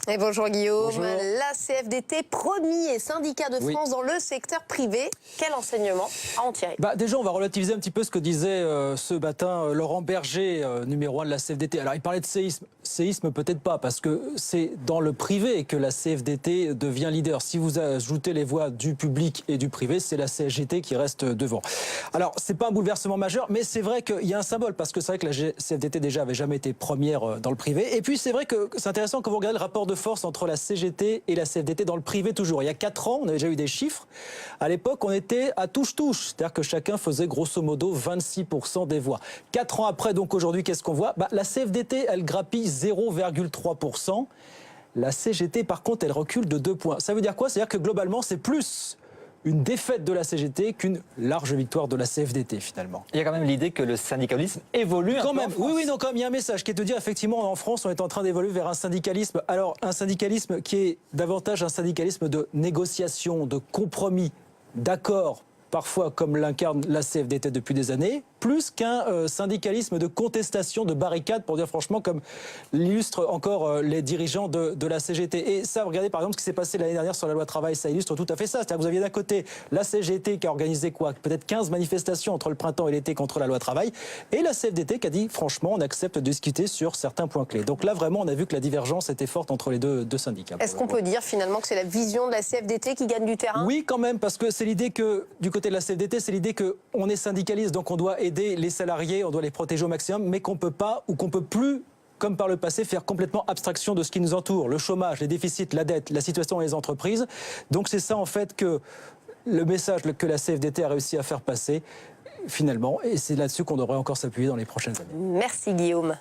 Et bonjour Guillaume. Bonjour. La CFDT, premier syndicat de France dans le secteur privé. Quel enseignement à en tirer? Déjà, on va relativiser un petit peu ce que disait ce matin Laurent Berger, numéro 1 de la CFDT. Alors, il parlait de séisme. Séisme, peut-être pas, parce que c'est dans le privé que la CFDT devient leader. Si vous ajoutez les voix du public et du privé, c'est la CGT qui reste devant. Alors, c'est pas un bouleversement majeur, mais c'est vrai qu'il y a un symbole, parce que c'est vrai que la CFDT déjà avait jamais été première dans le privé. Et puis, c'est vrai que c'est intéressant quand vous regardez le rapport de force entre la CGT et la CFDT dans le privé toujours. Il y a 4 ans, on avait déjà eu des chiffres. À l'époque, on était à touche-touche. C'est-à-dire que chacun faisait grosso modo 26% des voix. 4 ans après, donc aujourd'hui, qu'est-ce qu'on voit? La CFDT, elle grappille 0,3%. La CGT, par contre, elle recule de 2 points. Ça veut dire quoi? C'est-à-dire que globalement, c'est plus une défaite de la CGT qu'une large victoire de la CFDT, finalement. Il y a quand même l'idée que le syndicalisme évolue un peu en France. Oui, non, quand même, il y a un message qui est de dire, effectivement, en France, on est en train d'évoluer vers un syndicalisme. Alors, un syndicalisme qui est davantage un syndicalisme de négociation, de compromis, d'accord, parfois comme l'incarne la CFDT depuis des années, plus qu'un syndicalisme de contestation, de barricade, pour dire franchement, comme l'illustrent encore les dirigeants de la CGT. Et ça, regardez par exemple ce qui s'est passé l'année dernière sur la loi travail, ça illustre tout à fait ça. C'est-à-dire que vous aviez d'un côté la CGT qui a organisé quoi? Peut-être 15 manifestations entre le printemps et l'été contre la loi travail, et la CFDT qui a dit franchement, on accepte de discuter sur certains points clés. Donc là, vraiment, on a vu que la divergence était forte entre les deux syndicats. Est-ce qu'on peut dire finalement que c'est la vision de la CFDT qui gagne du terrain? Oui, quand même, parce que c'est l'idée que, du côté de la CFDT, c'est l'idée qu'on est syndicaliste, donc on doit aider les salariés, on doit les protéger au maximum, mais qu'on peut pas ou qu'on peut plus, comme par le passé, faire complètement abstraction de ce qui nous entoure, le chômage, les déficits, la dette, la situation dans les entreprises. Donc c'est ça en fait que le message que la CFDT a réussi à faire passer finalement, et c'est là-dessus qu'on devrait encore s'appuyer dans les prochaines années. Merci Guillaume.